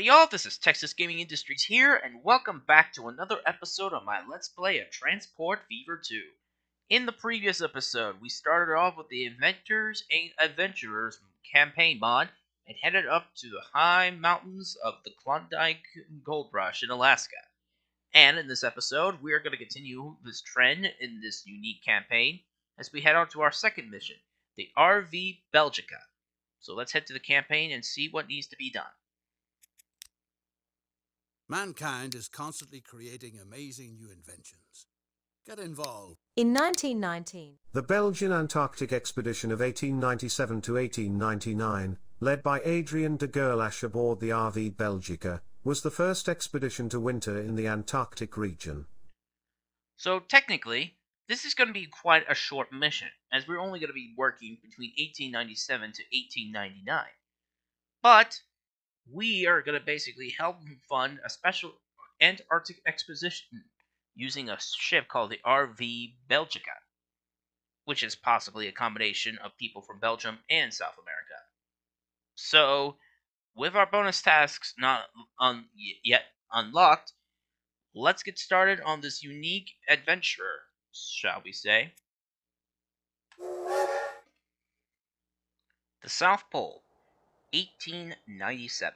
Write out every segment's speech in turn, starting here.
Howdy y'all, this is Texas Gaming Industries here, and welcome back to another episode of my Let's Play of Transport Fever 2. In the previous episode, we started off with the Inventors and Adventurers campaign mod, and headed up to the high mountains of the Klondike Gold Rush in Alaska. And in this episode, we are going to continue this trend in this unique campaign, as we head on to our second mission, the RV Belgica. So let's head to the campaign and see what needs to be done. Mankind is constantly creating amazing new inventions. Get involved. In 1919, The Belgian Antarctic expedition of 1897 to 1899, led by Adrien de Gerlache aboard the RV Belgica, was the first expedition to winter in the Antarctic region. So technically, this is going to be quite a short mission, as we're only going to be working between 1897 to 1899. But we are going to basically help fund a special Antarctic expedition using a ship called the RV Belgica, which is possibly a combination of people from Belgium and South America. So, with our bonus tasks not yet unlocked, let's get started on this unique adventure, shall we say. The South Pole, 1897.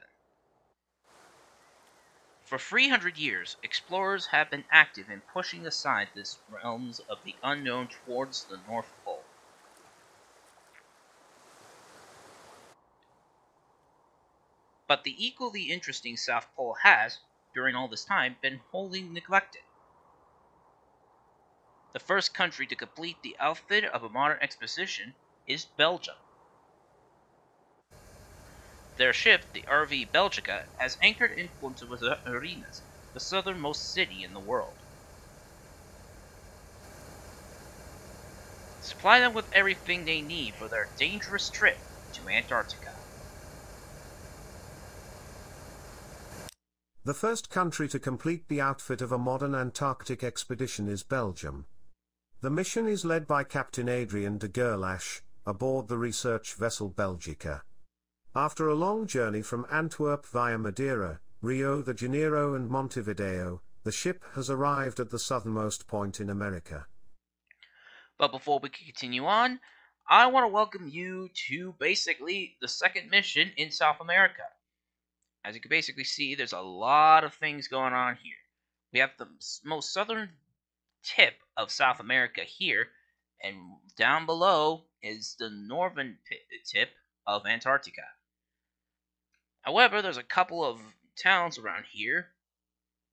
For 300 years, explorers have been active in pushing aside the realms of the unknown towards the North Pole. But the equally interesting South Pole has, during all this time, been wholly neglected. The first country to complete the outfit of a modern expedition is Belgium. Their ship, the RV Belgica, has anchored in Punta Arenas, the southernmost city in the world. Supply them with everything they need for their dangerous trip to Antarctica. The first country to complete the outfit of a modern Antarctic expedition is Belgium. The mission is led by Captain Adrien de Gerlache, aboard the research vessel Belgica. After a long journey from Antwerp via Madeira, Rio de Janeiro and Montevideo, the ship has arrived at the southernmost point in America. But before we continue on, I want to welcome you to basically the second mission in South America. As you can basically see, there's a lot of things going on here. We have the most southern tip of South America here, and down below is the northern tip of Antarctica. However, there's a couple of towns around here,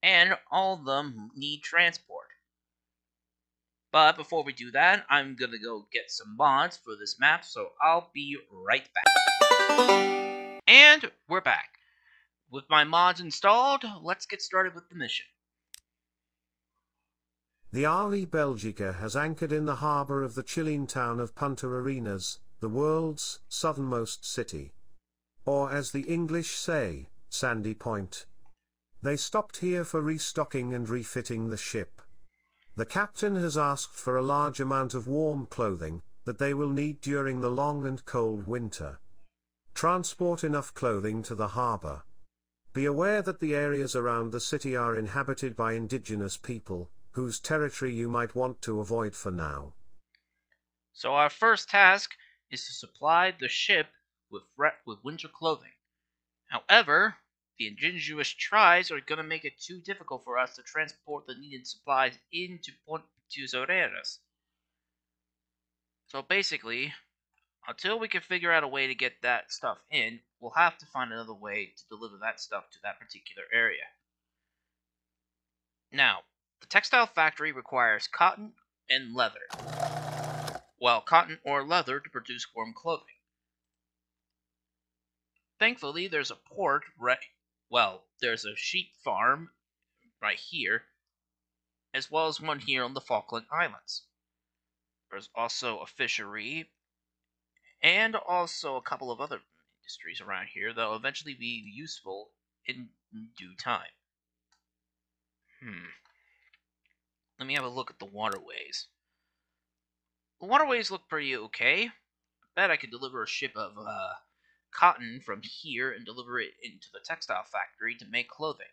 and all of them need transport. But before we do that, I'm gonna go get some mods for this map, so I'll be right back. And we're back. With my mods installed, let's get started with the mission. The RV Belgica has anchored in the harbour of the Chilean town of Punta Arenas, the world's southernmost city. Or as the English say, Sandy Point. They stopped here for restocking and refitting the ship. The captain has asked for a large amount of warm clothing, that they will need during the long and cold winter. Transport enough clothing to the harbour. Be aware that the areas around the city are inhabited by indigenous people, whose territory you might want to avoid for now. So our first task is to supply the ship with winter clothing. However, the indigenous tribes are going to make it too difficult for us to transport the needed supplies into Punta Arenas. So basically, until we can figure out a way to get that stuff in, we'll have to find another way to deliver that stuff to that particular area. Now, the textile factory requires cotton and leather. Well, cotton or leather to produce warm clothing. Thankfully, there's a port there's a sheep farm right here, as well as one here on the Falkland Islands. There's also a fishery, and also a couple of other industries around here that will eventually be useful in due time. Let me have a look at the waterways. The waterways look pretty okay. I bet I could deliver a ship of cotton from here and deliver it into the textile factory to make clothing.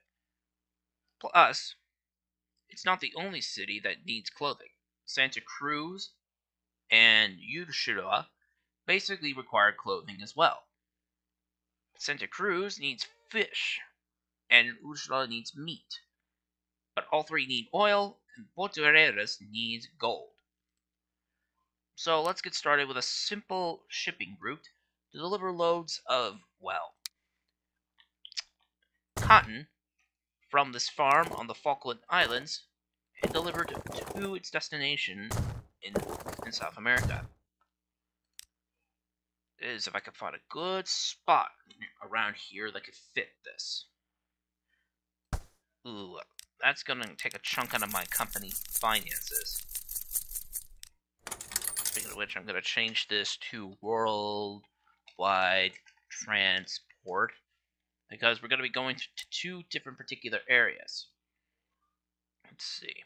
Plus, it's not the only city that needs clothing. Santa Cruz and Ursula basically require clothing as well. Santa Cruz needs fish, and Ursula needs meat. But all three need oil, and Portugueras needs gold. So let's get started with a simple shipping route to deliver loads of, well, cotton from this farm on the Falkland Islands and delivered to its destination in South America. Is if I could find a good spot around here that could fit this. Ooh, that's gonna take a chunk out of my company finances. Speaking of which, I'm gonna change this to worldwide transport because we're gonna be going to two different particular areas. Let's see.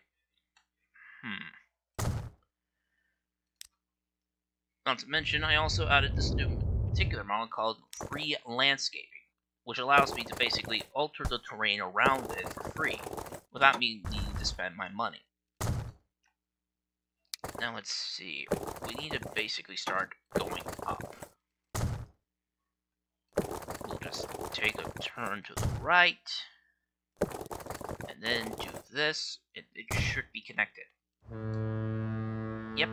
Not to mention, I also added this new particular model called Free Landscaping, which allows me to basically alter the terrain around it for free, without me needing to spend my money. Now let's see, we need to basically start going up. We'll just take a turn to the right, and then do this, it should be connected. Yep.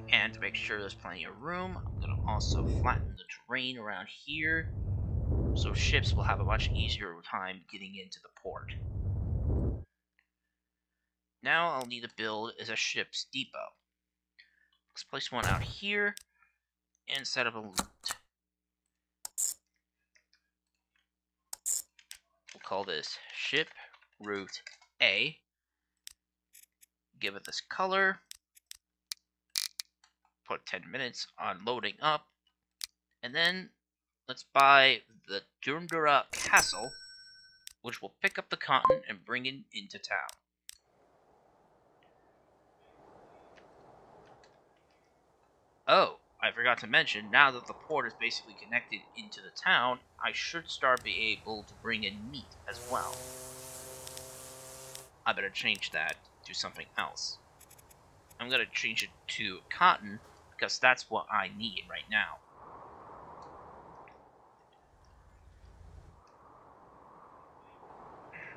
And to make sure there's plenty of room, I'm going to also flatten the terrain around here, so ships will have a much easier time getting into the port. Now I'll need to build is a ship's depot. Let's place one out here, and set up a loot. We'll call this Ship Route A. Give it this color. Put 10 minutes on loading up, and then let's buy the Dundura Castle, which will pick up the cotton and bring it into town. Oh, I forgot to mention, now that the port is basically connected into the town, I should start be able to bring in meat as well. I better change that to something else. I'm gonna change it to cotton, because that's what I need right now.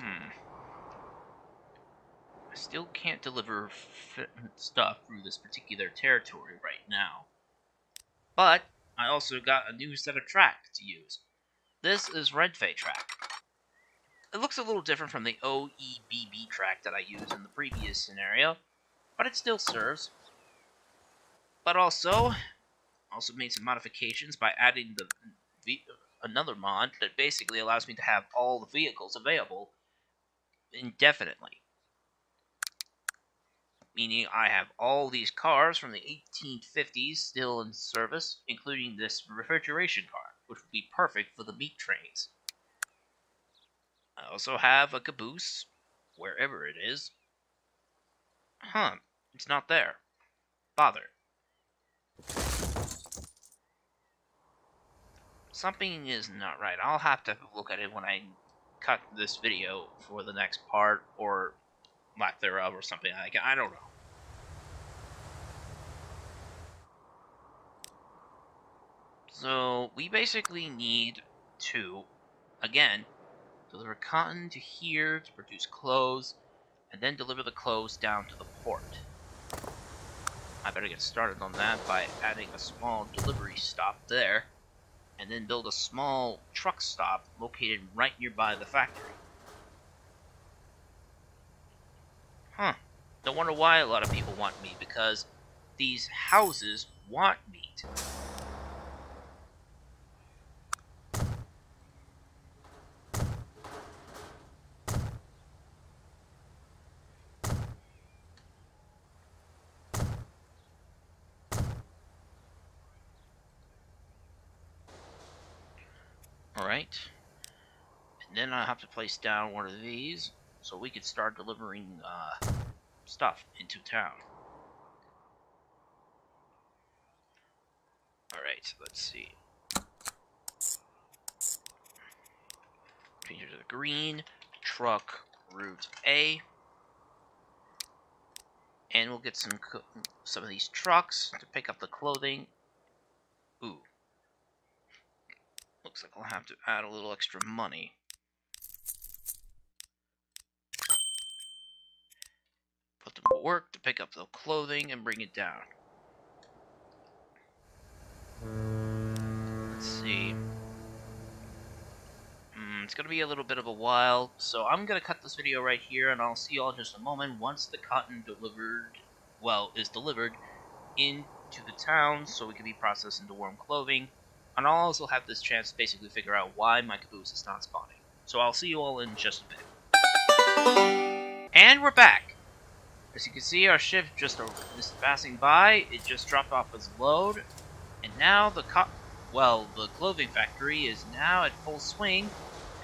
I still can't deliver stuff through this particular territory right now. But I also got a new set of track to use. This is Redfay track. It looks a little different from the OEBB track that I used in the previous scenario, but it still serves. But also made some modifications by adding another mod that basically allows me to have all the vehicles available indefinitely. Meaning I have all these cars from the 1850s still in service, including this refrigeration car, which would be perfect for the meat trains. I also have a Caboose, wherever it is. It's not there. Bother. Something is not right. I'll have to look at it when I cut this video for the next part, or lack thereof, or something like that. I don't know. So, we basically need to, again, deliver cotton to here to produce clothes, and then deliver the clothes down to the port. I better get started on that by adding a small delivery stop there, and then build a small truck stop located right nearby the factory. Don't wonder why a lot of people want meat, because these houses want meat. Alright, and then I have to place down one of these so we could start delivering stuff into town. Alright, let's see. Change it to the green. Truck route A. And we'll get some of these trucks to pick up the clothing. Ooh. Looks like I'll have to add a little extra money. Put them to work to pick up the clothing and bring it down. Let's see. It's going to be a little bit of a while, so I'm going to cut this video right here, and I'll see you all in just a moment once the cotton is delivered into the town, so we can be processed into warm clothing. And I'll also have this chance to basically figure out why my caboose is not spawning. So I'll see you all in just a bit. And we're back! As you can see, our ship just passing by. It just dropped off its load, and now the clothing factory is now at full swing,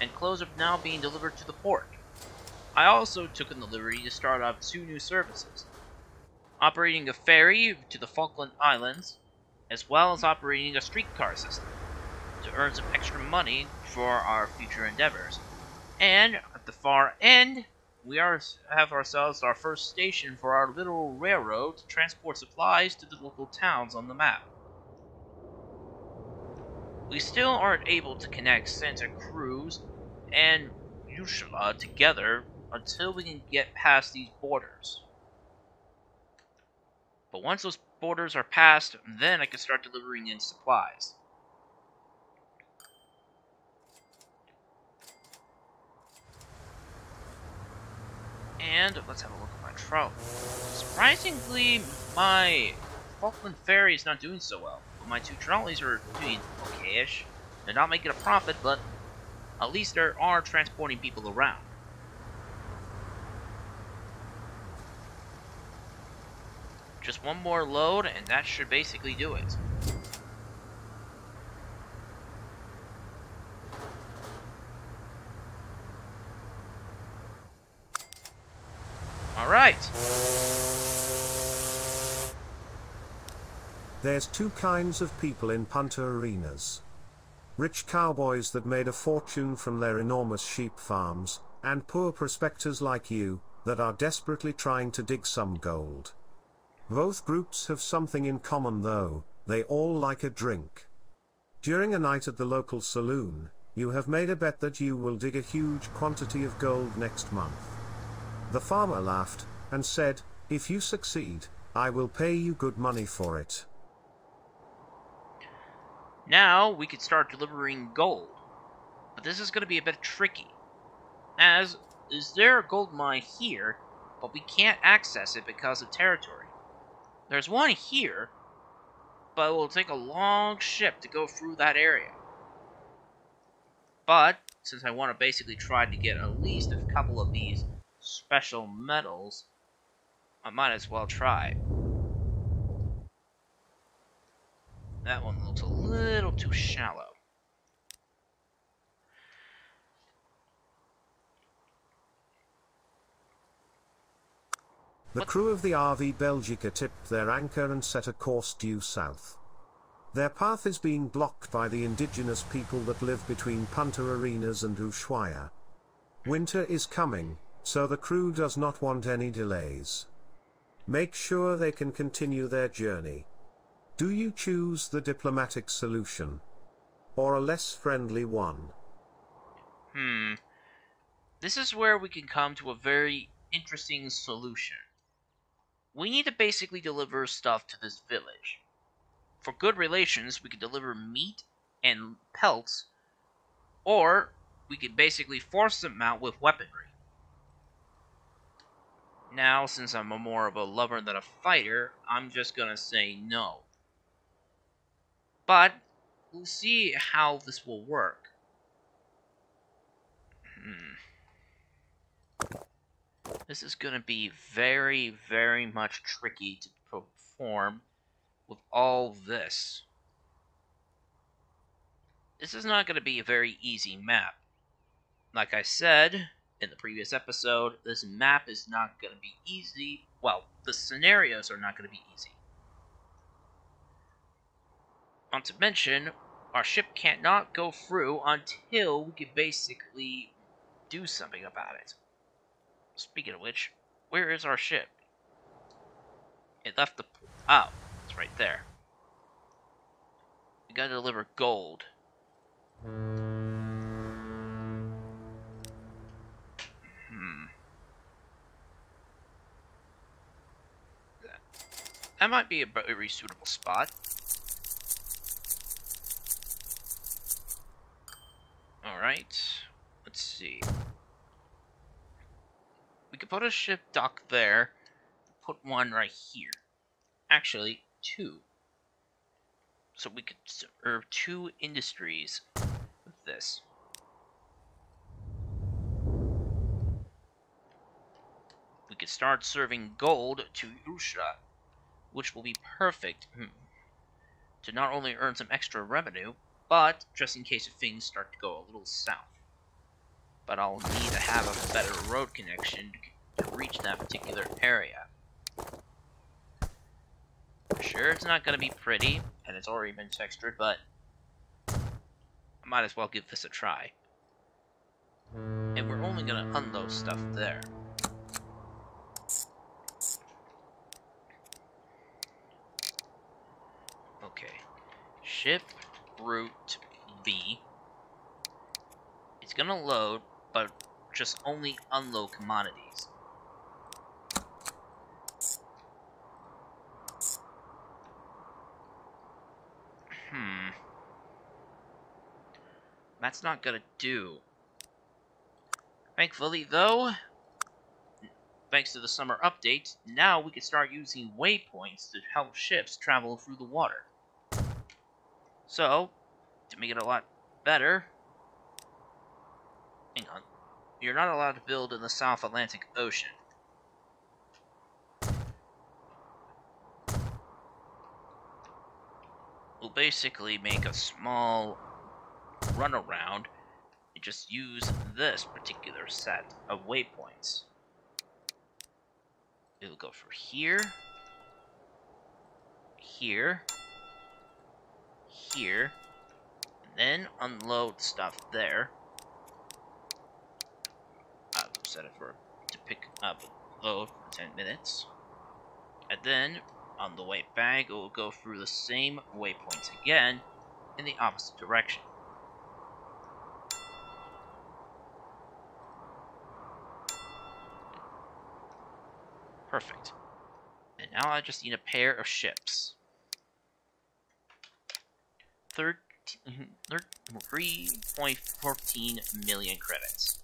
and clothes are now being delivered to the port. I also took in the liberty to start up 2 new services, operating a ferry to the Falkland Islands, as well as operating a streetcar system, to earn some extra money for our future endeavors. And at the far end, we have ourselves our first station for our little railroad to transport supplies to the local towns on the map. We still aren't able to connect Santa Cruz and Ushala together until we can get past these borders. But once those borders are passed, then I can start delivering in supplies. And let's have a look at my trolley. Surprisingly, my Falkland Ferry is not doing so well. But my 2 trolleys are doing okay-ish. They're not making a profit, but at least they are transporting people around. Just one more load, and that should basically do it. Alright. There's 2 kinds of people in Punta Arenas. Rich cowboys that made a fortune from their enormous sheep farms, and poor prospectors like you, that are desperately trying to dig some gold. Both groups have something in common though, they all like a drink. During a night at the local saloon, you have made a bet that you will dig a huge quantity of gold next month. The farmer laughed, and said, "If you succeed, I will pay you good money for it." Now we can start delivering gold. But this is going to be a bit tricky. As is there a gold mine here, but we can't access it because of territory. There's one here, but it will take a long ship to go through that area. But since I want to basically try to get at least a couple of these special metals, I might as well try. That one looks a little too shallow. The crew of the RV Belgica tipped their anchor and set a course due south. Their path is being blocked by the indigenous people that live between Punta Arenas and Ushuaia. Winter is coming, so the crew does not want any delays. Make sure they can continue their journey. Do you choose the diplomatic solution? Or a less friendly one? This is where we can come to a very interesting solution. We need to basically deliver stuff to this village. For good relations, we could deliver meat and pelts, or we could basically force them out with weaponry. Now, since I'm more of a lover than a fighter, I'm just gonna say no. But we'll see how this will work. This is gonna be very, very much tricky to perform with all this. This is not going to be a very easy map. Like I said in the previous episode, this map is not going to be easy. Well, the scenarios are not going to be easy. Not to mention, our ship can't not go through until we can basically do something about it. Speaking of which, where is our ship? It left the... Oh, it's right there. We gotta deliver gold. That might be a very suitable spot. Alright, let's see. We could put a ship dock there, put one right here. Actually, two. So we could serve two industries with this. We could start serving gold to Russia, which will be perfect to not only earn some extra revenue, but just in case if things start to go a little south. But I'll need to have a better road connection to reach that particular area. Sure, it's not going to be pretty, and it's already been textured, but I might as well give this a try. And we're only going to unload stuff there. Okay. Ship route B. It's going to load, but just only unload commodities. That's not gonna do. Thankfully, though, thanks to the summer update, now we can start using waypoints to help ships travel through the water. So, to make it a lot better, hang on, you're not allowed to build in the South Atlantic Ocean. We'll basically make a small runaround and just use this particular set of waypoints. It'll go for here, here, here, and then unload stuff there. I'll set it to pick up a load for 10 minutes. And then, on the way back, it will go through the same waypoints again in the opposite direction. Perfect. And now I just need a pair of ships. 3.14 million credits.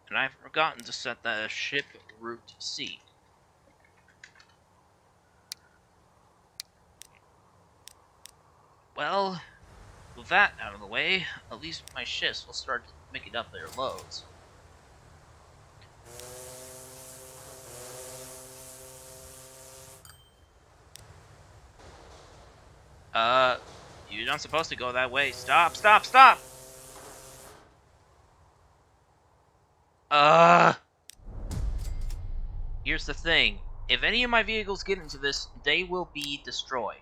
And I've forgotten to set the ship route C. Well, with that out of the way, at least my ships will start making up their loads. You're not supposed to go that way. Stop, stop, stop! Here's the thing. If any of my vehicles get into this, they will be destroyed.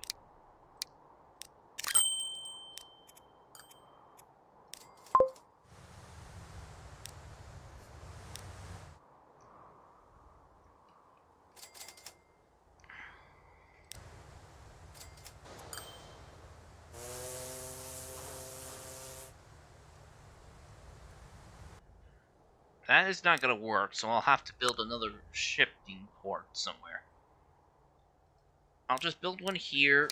That is not going to work, so I'll have to build another shipping port somewhere. I'll just build one here,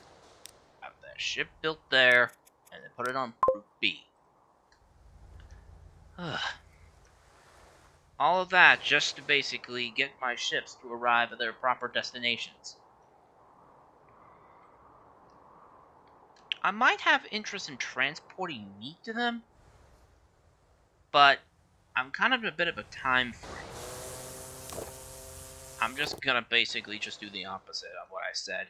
have that ship built there, and then put it on Route B. All of that just to basically get my ships to arrive at their proper destinations. I might have interest in transporting meat to them, but I'm kind of in a bit of a time frame. I'm just gonna basically just do the opposite of what I said.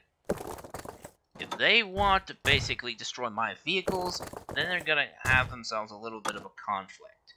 If they want to basically destroy my vehicles, then they're gonna have themselves a little bit of a conflict.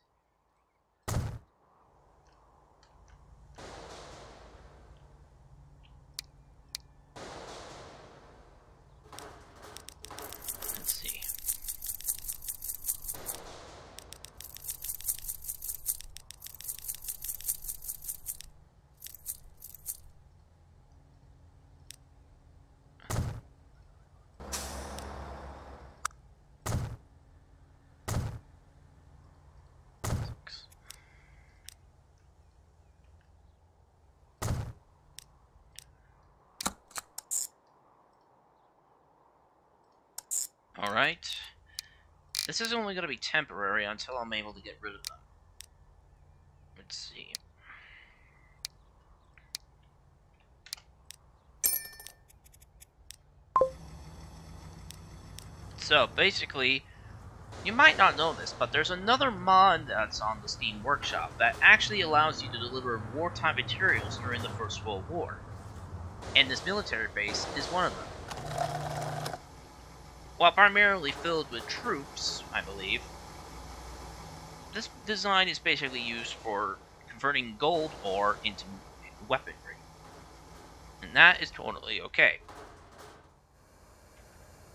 Alright. This is only going to be temporary until I'm able to get rid of them. Let's see. So, basically, you might not know this, but there's another mod that's on the Steam Workshop that actually allows you to deliver wartime materials during the First World War. And this military base is one of them. While primarily filled with troops, I believe, this design is basically used for converting gold ore into weaponry. And that is totally okay.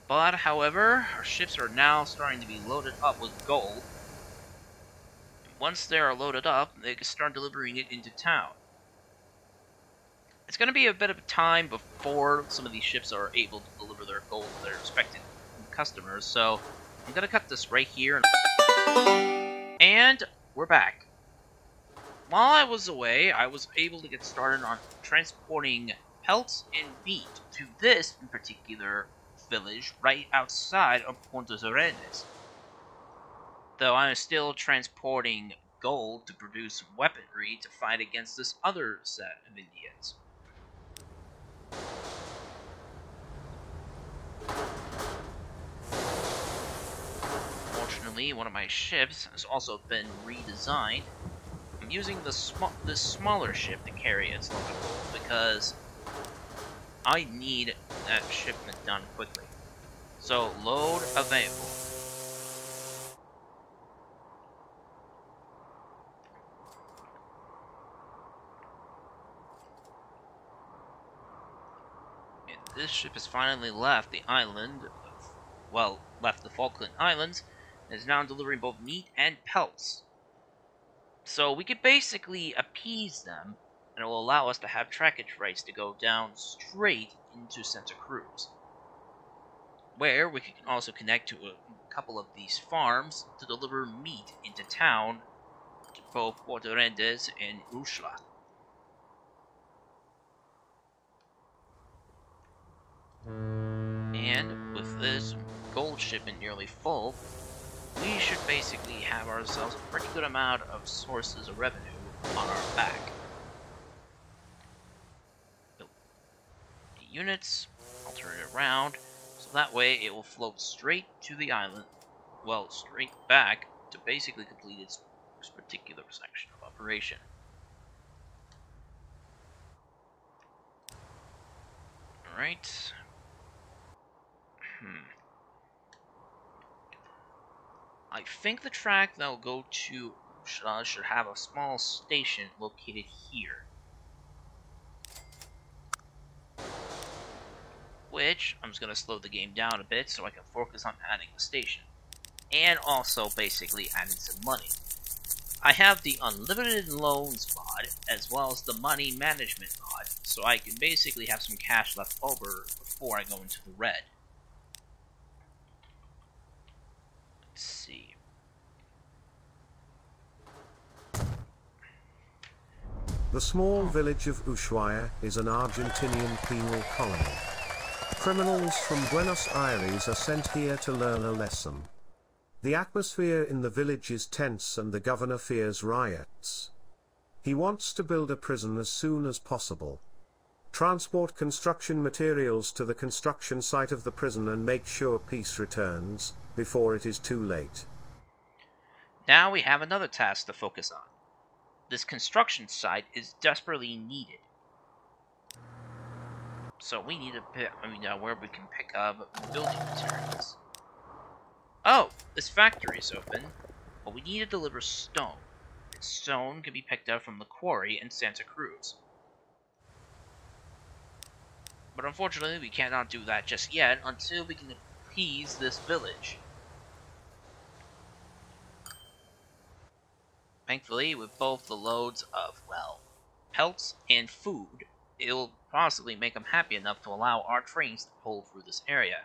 But, however, our ships are now starting to be loaded up with gold. Once they are loaded up, they can start delivering it into town. It's going to be a bit of a time before some of these ships are able to deliver their gold to their respective customers, so I'm going to cut this right here. And we're back. While I was away, I was able to get started on transporting pelts and meat to this in particular village right outside of Punta Arenas. Though I'm still transporting gold to produce weaponry to fight against this other set of Indians. Fortunately, one of my ships has also been redesigned. I'm using this smaller ship to carry its load of gold because I need that shipment done quickly. So, load available. And this ship has finally left the island, left the Falkland Islands, and is now delivering both meat and pelts. So we could basically appease them, and it will allow us to have trackage rights to go down straight into Santa Cruz, where we can also connect to a couple of these farms to deliver meat into town to both Puerto Rendes and Usla. And with this gold shipment nearly full, we should basically have ourselves a pretty good amount of sources of revenue on our back. Build the units, I'll turn it around, so that way it will float straight to the island, well, straight back to basically complete its particular section of operation. Alright. I think the track that will go to Usla should have a small station located here. Which, I'm just going to slow the game down a bit so I can focus on adding the station. And also, basically, adding some money. I have the Unlimited Loans mod, as well as the Money Management mod, so I can basically have some cash left over before I go into the red. Let's see. The small village of Ushuaia is an Argentinian penal colony. Criminals from Buenos Aires are sent here to learn a lesson. The atmosphere in the village is tense and the governor fears riots. He wants to build a prison as soon as possible. Transport construction materials to the construction site of the prison and make sure peace returns before it is too late. Now we have another task to focus on. This construction site is desperately needed. So we need to pick, where we can pick up building materials. Oh, this factory is open, but we need to deliver stone. And stone can be picked up from the quarry in Santa Cruz. But unfortunately, we cannot do that just yet until we can appease this village. Thankfully, with both the loads of, pelts and food, it'll possibly make them happy enough to allow our trains to pull through this area.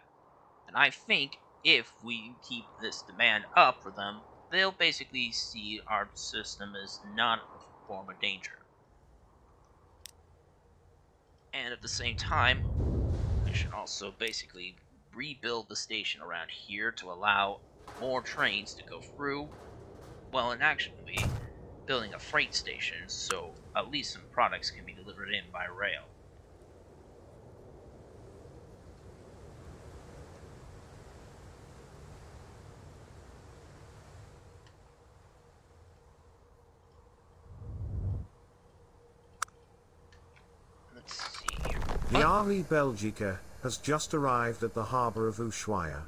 And I think if we keep this demand up for them, they'll basically see our system as not a form of danger. And at the same time, we should also basically rebuild the station around here to allow more trains to go through. Well, and actually building a freight station so at least some products can be delivered in by rail. Let's see here. The RV Belgica has just arrived at the harbour of Ushuaia.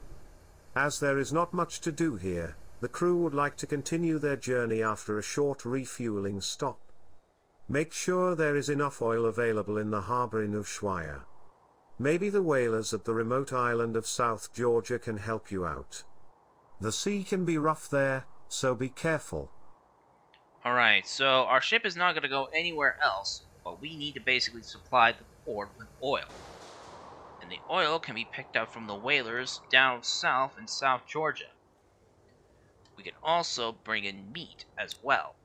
As there is not much to do here, the crew would like to continue their journey after a short refueling stop. Make sure there is enough oil available in the harbour in Ushuaia. Maybe the whalers at the remote island of South Georgia can help you out. The sea can be rough there, so be careful. Alright, so our ship is not going to go anywhere else, but we need to basically supply the port with oil. And the oil can be picked up from the whalers down south in South Georgia. We can also bring in meat as well.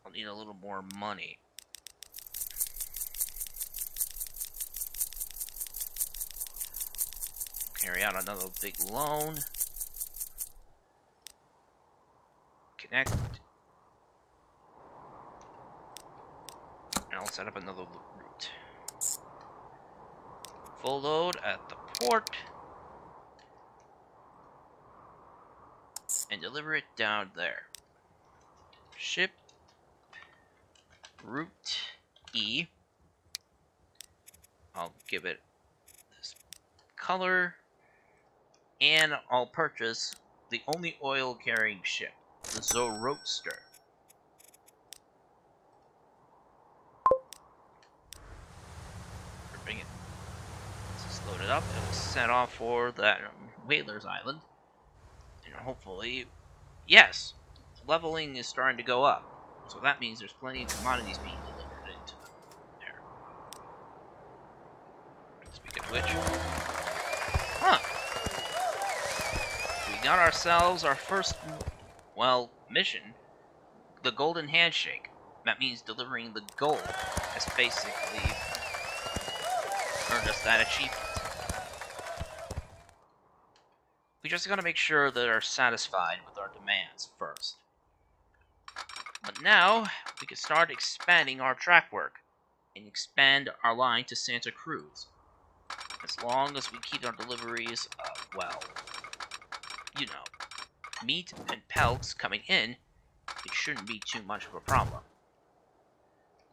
I'll need a little more money. Carry out another big loan. Connect. And I'll set up another route. Full load at the port. And deliver it down there. Ship. Route E. I'll give it this color. And I'll purchase the only oil carrying ship, the Zoroaster. Bring it. Let's just load it up. It will set off for that Whaler's Island. And hopefully, yes, leveling is starting to go up. So that means there's plenty of commodities being delivered into there. Speaking of which, we got ourselves our first, well, mission, the Golden Handshake. That means delivering the gold has basically earned us that achievement. We just gotta make sure that they're satisfied with our demands first. But now, we can start expanding our track work and expand our line to Santa Cruz. As long as we keep our deliveries of, well, you know, meat and pelts coming in, it shouldn't be too much of a problem.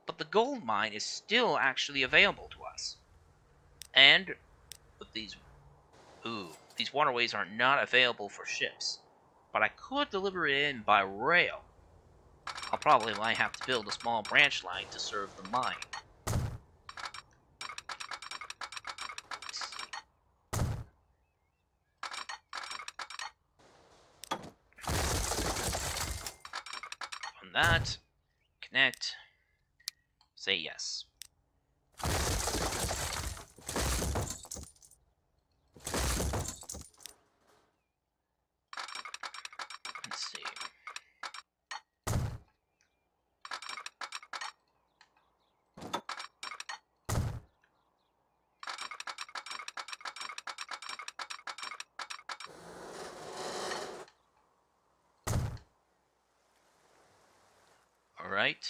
But the gold mine is still actually available to us. And with these waterways are not available for ships. But I could deliver it in by rail. I'll probably might have to build a small branch line to serve the mine. On that, connect, say yes. Let's see. All right.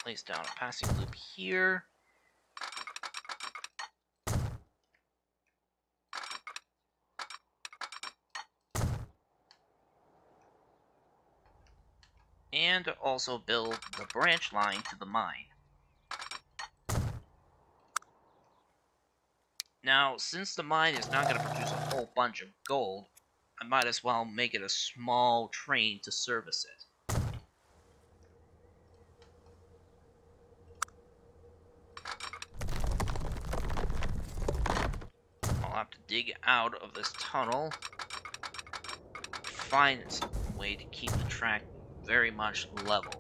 Place down a passing loop here. And also build the branch line to the mine. Now, since the mine is not going to produce a whole bunch of gold, I might as well make it a small train to service it. I'll have to dig out of this tunnel, find some way to keep the track very much level.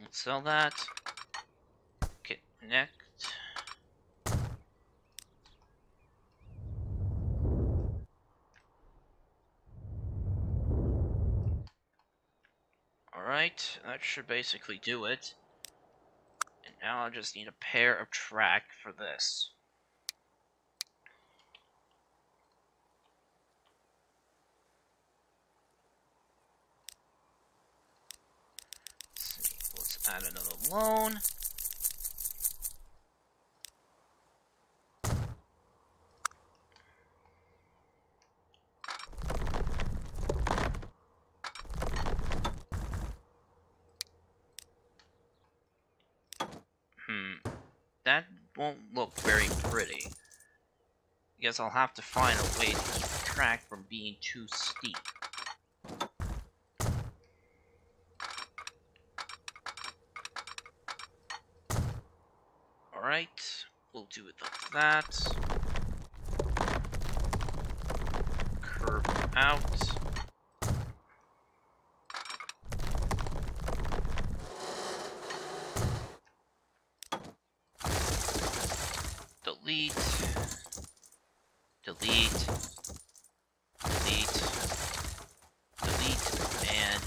Let's sell that. Connect. Alright, that should basically do it. And now I just need a pair of track for this. Let's see, let's add another loan. That won't look very pretty. Guess I'll have to find a way to keep the track from being too steep. Alright, we'll do it like that. Curve out. Delete, delete, delete, delete, and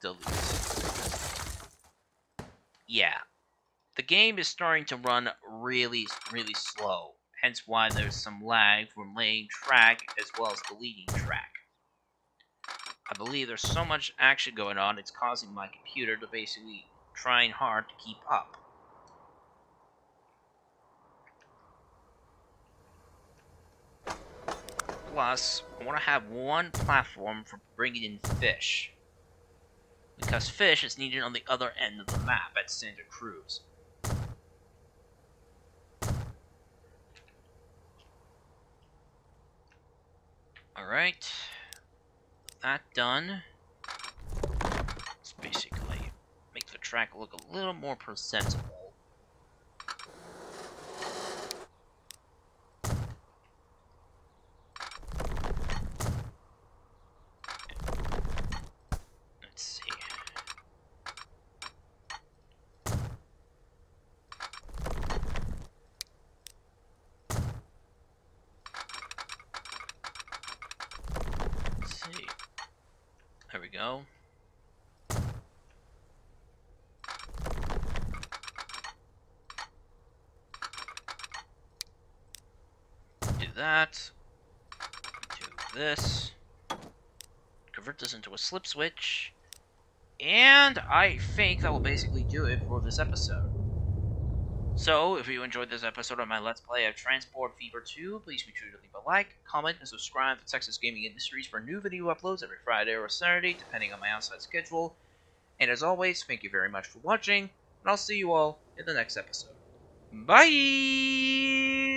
delete. Yeah, the game is starting to run really slow, hence why there's some lag from laying track as well as deleting track. I believe there's so much action going on, it's causing my computer to basically trying hard to keep up. Plus, I want to have one platform for bringing in fish, because fish is needed on the other end of the map at Santa Cruz. Alright, that done. Let's basically make the track look a little more presentable. There we go. Do that. Do this. Convert this into a slip switch. And I think that will basically do it for this episode. So, if you enjoyed this episode of my Let's Play of Transport Fever 2, please be sure to leave a like, comment, and subscribe to Texas Gaming Industries for new video uploads every Friday or Saturday, depending on my outside schedule. And as always, thank you very much for watching, and I'll see you all in the next episode. Bye!